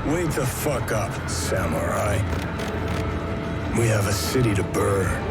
Wake the fuck up, samurai. We have a city to burn.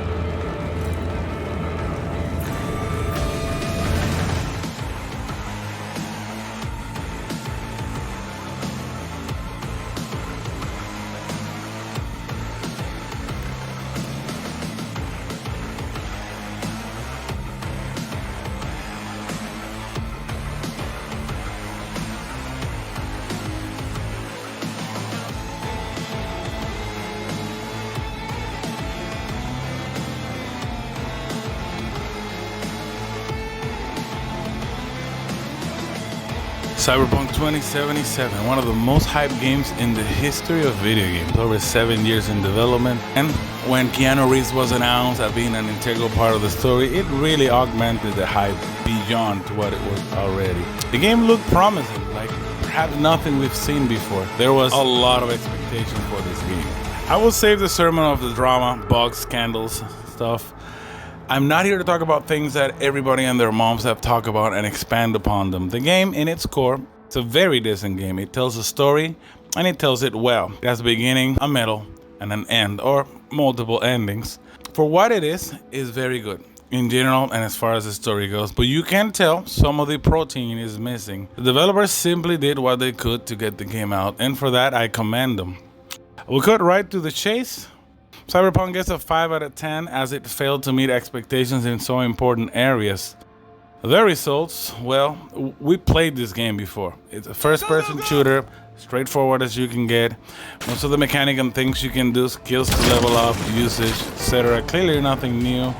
Cyberpunk 2077, one of the most hyped games in the history of video games, over 7 years in development. And when Keanu Reeves was announced as being an integral part of the story, it really augmented the hype beyond what it was already. The game looked promising, like perhaps nothing we've seen before. There was a lot of expectation for this game. I will save the sermon of the drama, bugs, scandals, stuff. I'm not here to talk about things that everybody and their moms have talked about and expand upon them. The game, in its core, it's a very decent game. It tells a story, and it tells it well. It has a beginning, a middle, and an end, or multiple endings. For what it is very good in general and as far as the story goes. But you can tell some of the protein is missing. The developers simply did what they could to get the game out, and for that, I commend them. We'll cut right to the chase. Cyberpunk gets a 5 out of 10 as it failed to meet expectations in so important areas. The results, well, we played this game before. It's a first-person shooter, straightforward as you can get. Most of the mechanic and things you can do, skills to level up, usage, etc. Clearly nothing new.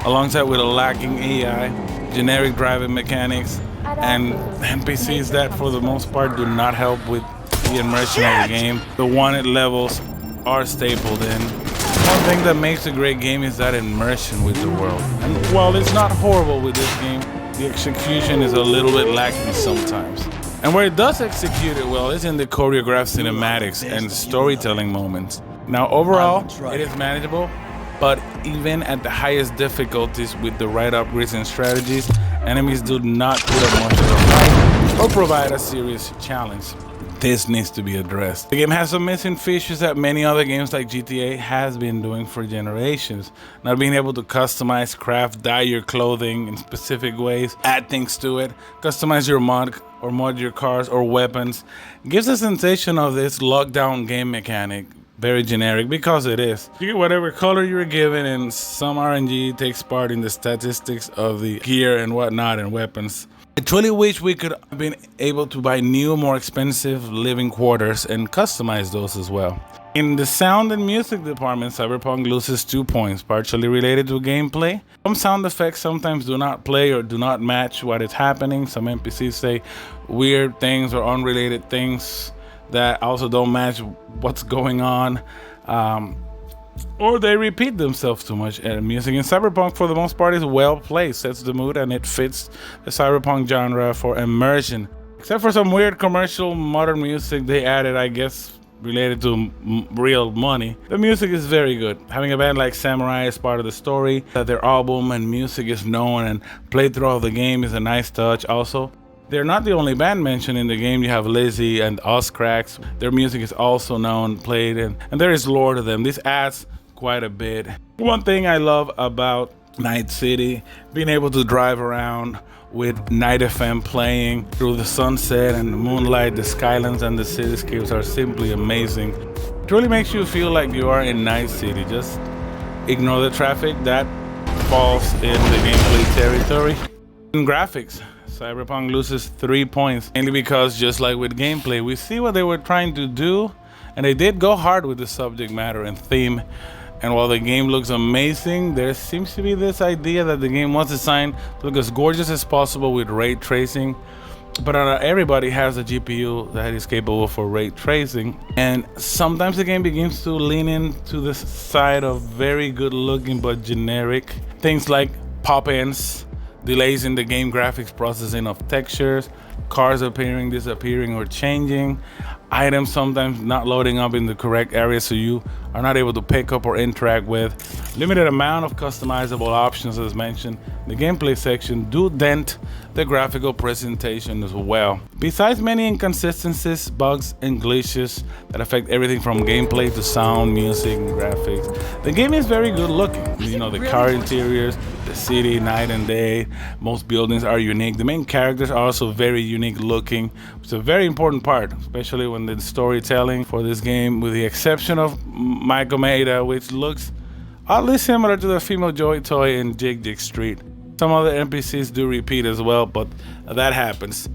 Alongside with a lacking AI, generic driving mechanics, and NPCs that for the most part do not help with the immersion of the game. The wanted levels are stapled in. One thing that makes a great game is that immersion with the world. And while it's not horrible with this game, the execution is a little bit lacking sometimes. And where it does execute it well is in the choreographed cinematics and storytelling moments. Now overall, it is manageable, but even at the highest difficulties with the right upgrades and strategies, enemies do not put up much of a fight or provide a serious challenge. This needs to be addressed. The game has some missing features that many other games like GTA has been doing for generations. Not being able to customize, craft, dye your clothing in specific ways, add things to it, customize your mod or mod your cars or weapons. Gives a sensation of this lockdown game mechanic. Very generic because it is. You get whatever color you're given, and some RNG takes part in the statistics of the gear and whatnot and weapons. I truly wish we could have been able to buy new, more expensive living quarters and customize those as well. In the sound and music department, Cyberpunk loses 2 points, partially related to gameplay. Some sound effects sometimes do not play or do not match what is happening. Some NPCs say weird things or unrelated things that also don't match what's going on. Or they repeat themselves too much. And music in Cyberpunk, for the most part, is well placed, sets the mood, and it fits the Cyberpunk genre for immersion. Except for some weird commercial modern music they added, I guess, related to real money. The music is very good. Having a band like Samurai is part of the story. That their album and music is known and played throughout the game is a nice touch. Also, they're not the only band mentioned in the game. You have Lizzie and Ozcrax. Their music is also known, played, and there is lore to them. This adds quite a bit. One thing I love about Night City, being able to drive around with Night FM playing through the sunset and the moonlight, the skylines and the cityscapes are simply amazing. It really makes you feel like you are in Night City. Just ignore the traffic, that falls in the gameplay territory. In graphics, Cyberpunk loses 3 points, mainly because just like with gameplay, we see what they were trying to do, and they did go hard with the subject matter and theme. And while the game looks amazing, there seems to be this idea that the game was designed to look as gorgeous as possible with ray tracing, but not everybody has a GPU that is capable for ray tracing. And sometimes the game begins to lean into the side of very good looking but generic things like pop-ins, delays in the game graphics processing of textures, cars appearing, disappearing, or changing, items sometimes not loading up in the correct area, so you are not able to pick up or interact with. Limited amount of customizable options, as mentioned. The gameplay section do dent the graphical presentation as well. Besides many inconsistencies, bugs, and glitches that affect everything from gameplay to sound, music, and graphics, the game is very good looking. You know, the car interiors, the city, night and day, most buildings are unique. The main characters are also very unique looking, which is a very important part, especially when the storytelling for this game, with the exception of Michael Maida, which looks oddly similar to the female Joy Toy in Jig Street. Some other NPCs do repeat as well, but that happens.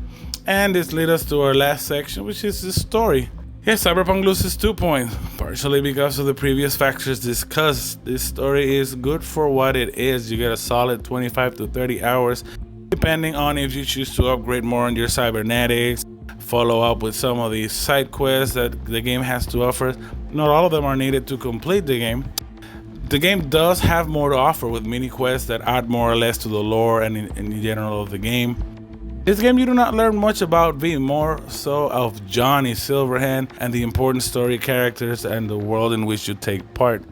And this leads us to our last section, which is the story. Yes, Cyberpunk loses 2 points, partially because of the previous factors discussed. This story is good for what it is. You get a solid 25 to 30 hours, depending on if you choose to upgrade more on your cybernetics, follow up with some of the side quests that the game has to offer. Not all of them are needed to complete the game. The game does have more to offer with mini quests that add more or less to the lore and in general of the game. This game you do not learn much about V, more so of Johnny Silverhand and the important story characters and the world in which you take part.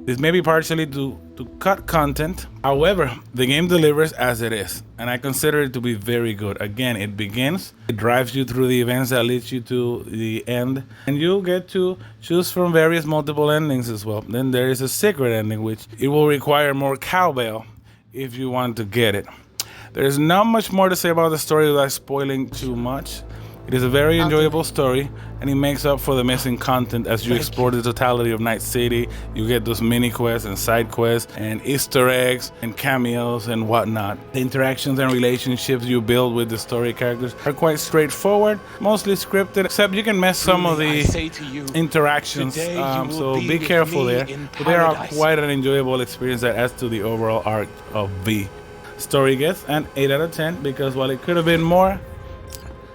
This may be partially to cut content. However, the game delivers as it is, and I consider it to be very good. Again, it begins, it drives you through the events that lead you to the end, and you get to choose from various multiple endings as well. Then there is a secret ending, which it will require more cowbell if you want to get it. There's not much more to say about the story without spoiling too much. It is a very enjoyable story, and it makes up for the missing content as you explore the totality of Night City. You get those mini quests and side quests and Easter eggs and cameos and whatnot. The interactions and relationships you build with the story characters are quite straightforward, mostly scripted, except you can mess some of the interactions, so be careful there. But they are quite an enjoyable experience that adds to the overall arc of V. Story gets an 8 out of 10 because while it could have been more,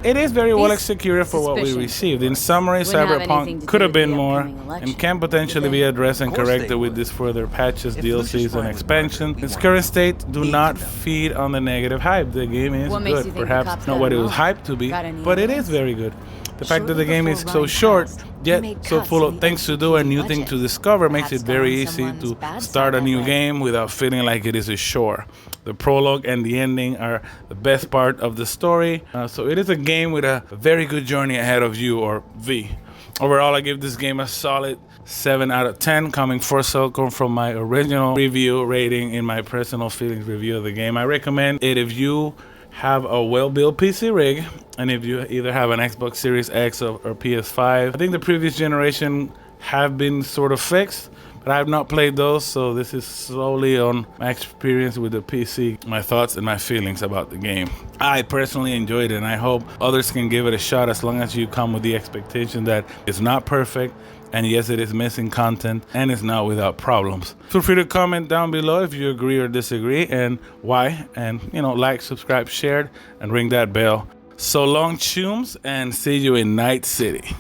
it is very well executed for what we received. In summary, Cyberpunk could have been more and can potentially be addressed and corrected with these further patches, DLCs, and expansions. Its current state do not feed on the negative hype. The game is good, perhaps not what it was hyped to be, but it is very good. The fact that the game is so short, yet so full of things to do and new things to discover, makes it very easy to start a new game without feeling like it is a chore. The prologue and the ending are the best part of the story, so it is a game with a very good journey ahead of you, or V. Overall, I give this game a solid 7 out of 10, coming full circle from my original review rating in my personal feelings review of the game. I recommend it if you have a well-built PC rig, and if you either have an Xbox Series X or PS5. I think the previous generation have been sort of fixed, but I have not played those, so this is solely on my experience with the PC, my thoughts and my feelings about the game. I personally enjoyed it, and I hope others can give it a shot, as long as you come with the expectation that it's not perfect, and yes, it is missing content, and it's not without problems. Feel free to comment down below if you agree or disagree, and why, and like, subscribe, share, and ring that bell. So long, chums, and see you in Night City.